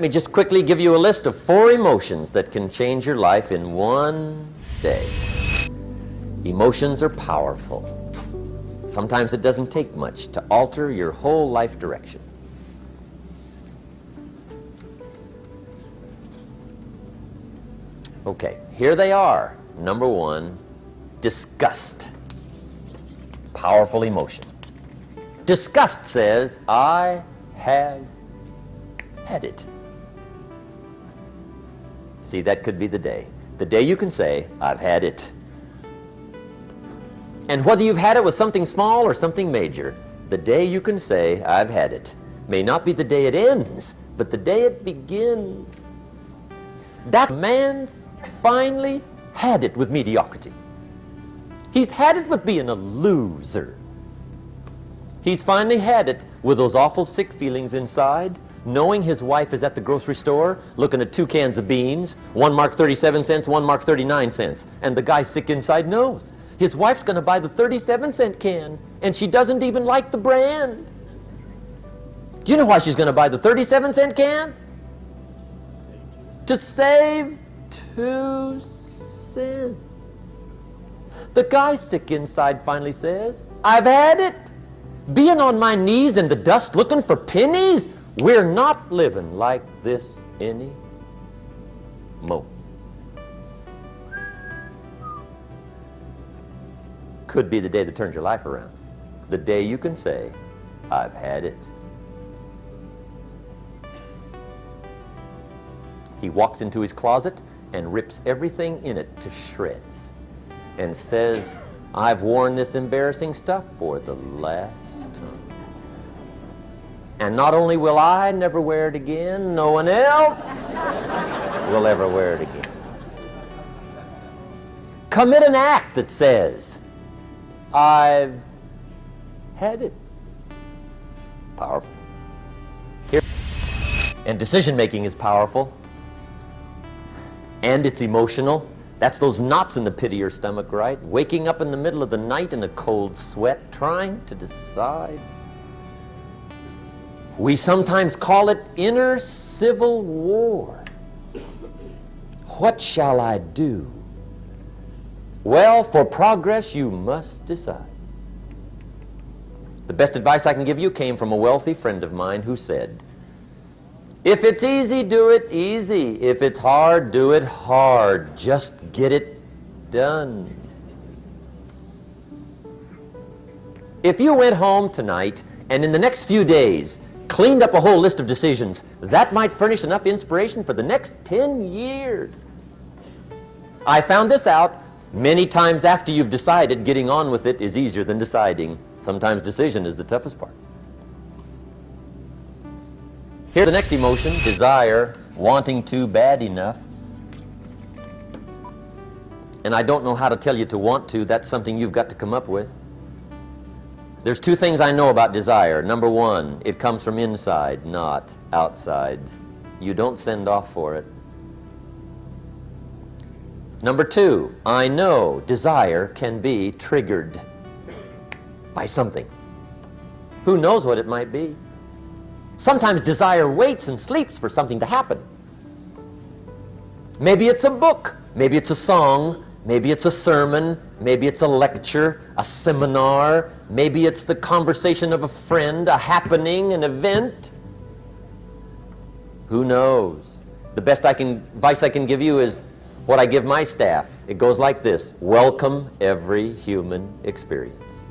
Let me just quickly give you a list of 4 emotions that can change your life in one day. Emotions are powerful. Sometimes it doesn't take much to alter your whole life direction. Okay, here they are. Number 1, disgust. Powerful emotion. Disgust says, I have had it. See, that could be the day. The day you can say, I've had it. And whether you've had it with something small or something major, the day you can say, I've had it, may not be the day it ends, but the day it begins. That man's finally had it with mediocrity. He's had it with being a loser. He's finally had it with those awful sick feelings inside, knowing his wife is at the grocery store looking at 2 cans of beans, one marked 37 cents, one marked 39 cents. And the guy sick inside knows his wife's going to buy the 37-cent can, and she doesn't even like the brand. Do you know why she's going to buy the 37-cent can? To save 2 cents. The guy sick inside finally says, I've had it. Being on my knees in the dust looking for pennies? We're not living like this anymore. Could be the day that turns your life around. The day you can say, I've had it. He walks into his closet and rips everything in it to shreds and says, I've worn this embarrassing stuff for the last time. And not only will I never wear it again, no one else will ever wear it again. Commit an act that says, I've had it. Powerful. Here. And decision making is powerful. And it's emotional. That's those knots in the pit of your stomach, right? Waking up in the middle of the night in a cold sweat, trying to decide. We sometimes call it inner civil war. What shall I do? Well, for progress, you must decide. The best advice I can give you came from a wealthy friend of mine who said, if it's easy, do it easy. If it's hard, do it hard. Just get it done. If you went home tonight and in the next few days cleaned up a whole list of decisions, that might furnish enough inspiration for the next 10 years. I found this out many times after you've decided. Getting on with it is easier than deciding. Sometimes decision is the toughest part. Here's the next emotion, desire, wanting to bad enough. And I don't know how to tell you to want to. That's something you've got to come up with. There's 2 things I know about desire. Number 1, it comes from inside, not outside. You don't send off for it. Number 2, I know desire can be triggered by something. Who knows what it might be? Sometimes desire waits and sleeps for something to happen. Maybe it's a book, maybe it's a song, maybe it's a sermon, maybe it's a lecture, a seminar, maybe it's the conversation of a friend, a happening, an event. Who knows? The best advice I can give you is what I give my staff. It goes like this: welcome every human experience.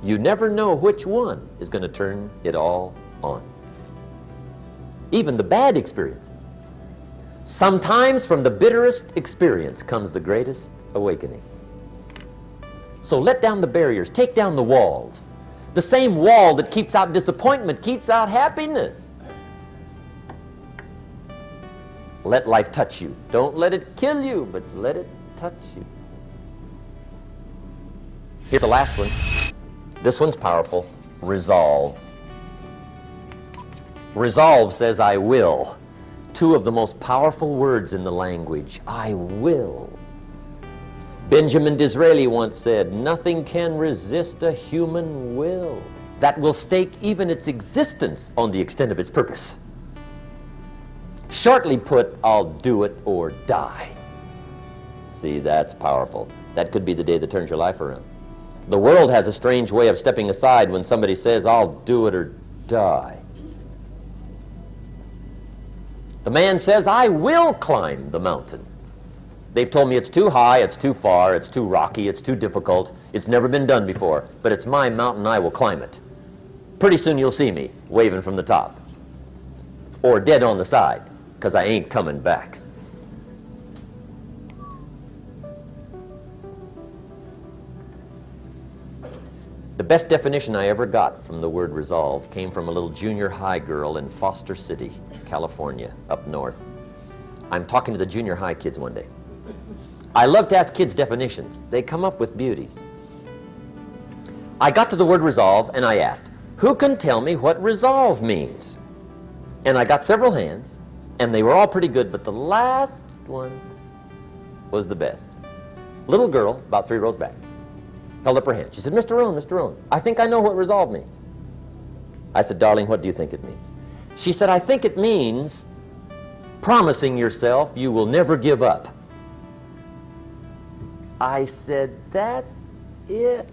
You never know which one is going to turn it all on. Even the bad experiences. Sometimes from the bitterest experience comes the greatest awakening. So let down the barriers, take down the walls. The same wall that keeps out disappointment keeps out happiness. Let life touch you. Don't let it kill you, but let it touch you. Here's the last one. This one's powerful. Resolve. Resolve says, I will. 2 of the most powerful words in the language. I will. Benjamin Disraeli once said, nothing can resist a human will that will stake even its existence on the extent of its purpose. Shortly put, I'll do it or die. See, that's powerful. That could be the day that turns your life around. The world has a strange way of stepping aside when somebody says, I'll do it or die. The man says, I will climb the mountain. They've told me it's too high, it's too far, it's too rocky, it's too difficult, it's never been done before, but it's my mountain, I will climb it. Pretty soon you'll see me waving from the top, or dead on the side, because I ain't coming back. The best definition I ever got from the word resolve came from a little junior high girl in Foster City, California, up north. I'm talking to the junior high kids one day. I love to ask kids definitions. They come up with beauties. I got to the word resolve and I asked, who can tell me what resolve means? And I got several hands, and they were all pretty good, but the last one was the best. Little girl, about 3 rows back, held up her hand. She said, Mr. Rohn, I think I know what resolve means. I said, darling, what do you think it means? She said, I think it means promising yourself you will never give up. I said, that's it.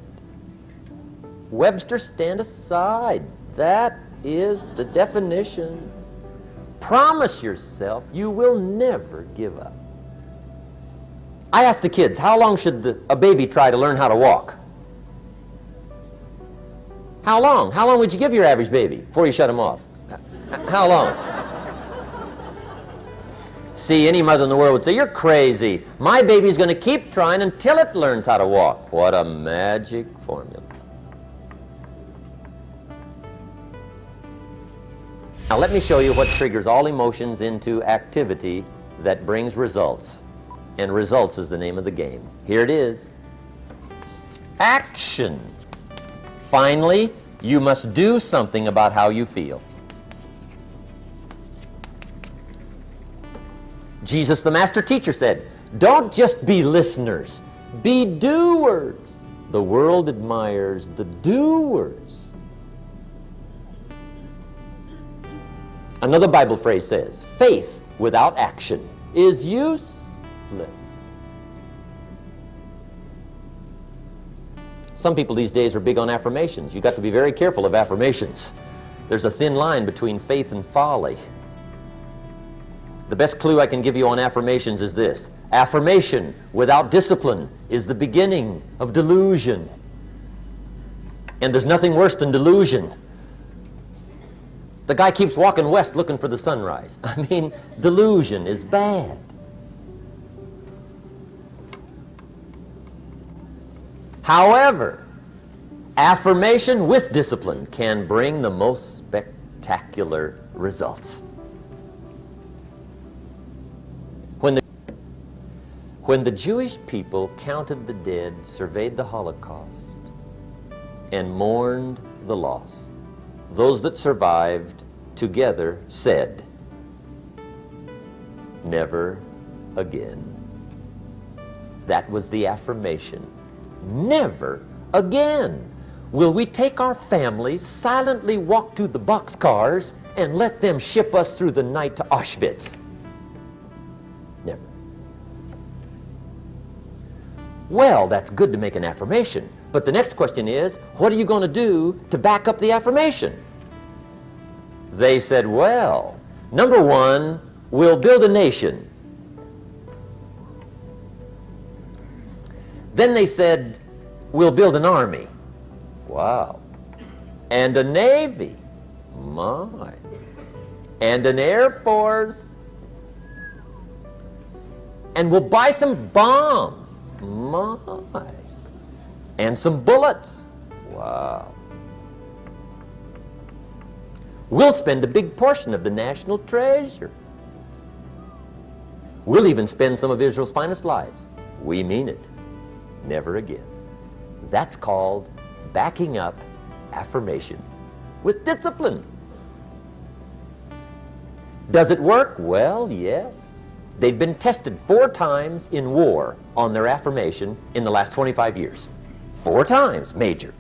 Webster, stand aside. That is the definition. Promise yourself you will never give up. I asked the kids, how long should a baby try to learn how to walk? How long? How long would you give your average baby before you shut him off? How long? See, any mother in the world would say, you're crazy. My baby's going to keep trying until it learns how to walk. What a magic formula. Now let me show you what triggers all emotions into activity that brings results. And results is the name of the game. Here it is. Action. Finally, you must do something about how you feel. Jesus, the master teacher, said, don't just be listeners, be doers. The world admires the doers. Another Bible phrase says, faith without action is useless. Some people these days are big on affirmations. You've got to be very careful of affirmations. There's a thin line between faith and folly. The best clue I can give you on affirmations is this. Affirmation without discipline is the beginning of delusion. And there's nothing worse than delusion. The guy keeps walking west looking for the sunrise. I mean, delusion is bad. However, affirmation with discipline can bring the most spectacular results. When the Jewish people counted the dead, surveyed the Holocaust, and mourned the loss, those that survived together said, never again. That was the affirmation. Never again will we take our families, silently walk to the boxcars, and let them ship us through the night to Auschwitz. Never. Well, that's good to make an affirmation, but the next question is, what are you going to do to back up the affirmation? They said, well, number one, we'll build a nation. Then they said, we'll build an army. Wow. And a navy. My. And an air force. And we'll buy some bombs. My. And some bullets. Wow. We'll spend a big portion of the national treasure. We'll even spend some of Israel's finest lives. We mean it. Never again. That's called backing up affirmation with discipline. Does it work? Well, yes. They've been tested 4 times in war on their affirmation in the last 25 years. 4 times, major.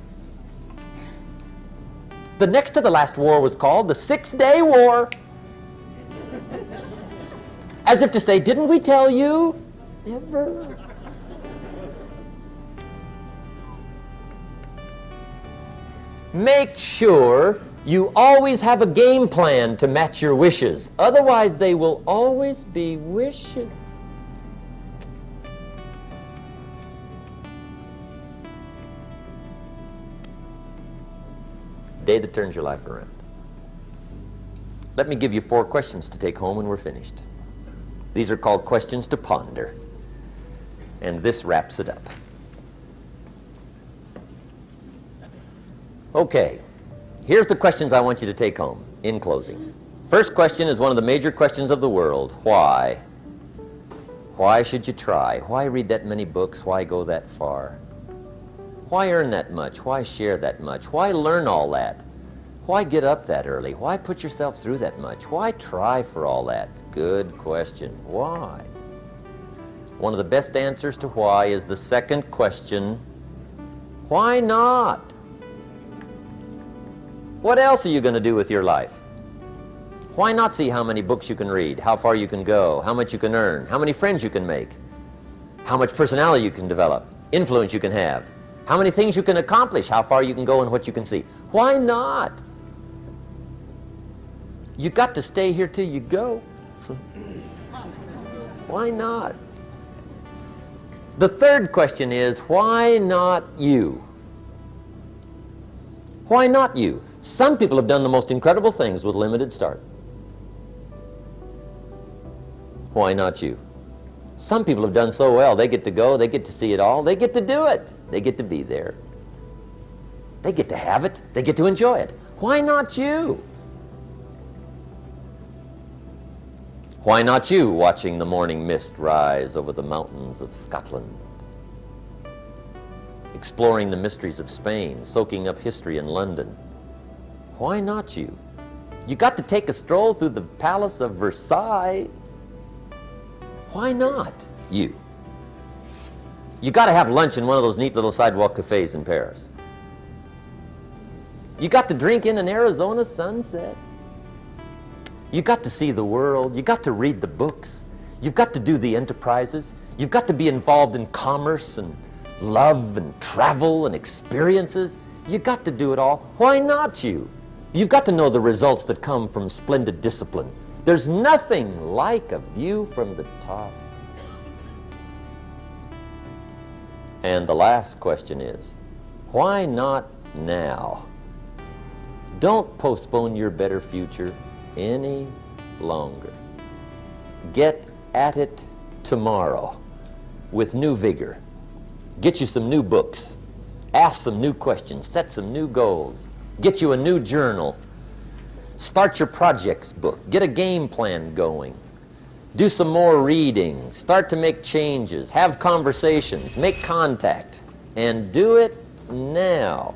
The next to the last war was called the 6-Day War. As if to say, didn't we tell you? Never. Make sure you always have a game plan to match your wishes. Otherwise, they will always be wishes. Day that turns your life around. Let me give you 4 questions to take home when we're finished. These are called questions to ponder. And this wraps it up. Okay, here's the questions I want you to take home in closing. First question is one of the major questions of the world. Why? Why should you try? Why read that many books? Why go that far? Why earn that much? Why share that much? Why learn all that? Why get up that early? Why put yourself through that much? Why try for all that? Good question. Why? One of the best answers to why is the second question. Why not? What else are you going to do with your life? Why not see how many books you can read, how far you can go, how much you can earn, how many friends you can make, how much personality you can develop, influence you can have, how many things you can accomplish, how far you can go and what you can see? Why not? You got to stay here till you go. Why not? The third question is, why not you? Why not you? Some people have done the most incredible things with limited start. Why not you? Some people have done so well, they get to go, they get to see it all, they get to do it, they get to be there. They get to have it, they get to enjoy it. Why not you? Why not you watching the morning mist rise over the mountains of Scotland? Exploring the mysteries of Spain, soaking up history in London. Why not you? You got to take a stroll through the Palace of Versailles. Why not you? You got to have lunch in one of those neat little sidewalk cafes in Paris. You got to drink in an Arizona sunset. You got to see the world. You got to read the books. You've got to do the enterprises. You've got to be involved in commerce and love and travel and experiences. You got to do it all. Why not you? You've got to know the results that come from splendid discipline. There's nothing like a view from the top. And the last question is, why not now? Don't postpone your better future any longer. Get at it tomorrow with new vigor. Get you some new books. Ask some new questions. Set some new goals. Get you a new journal. Start your projects book. Get a game plan going. Do some more reading. Start to make changes. Have conversations. Make contact. And do it now.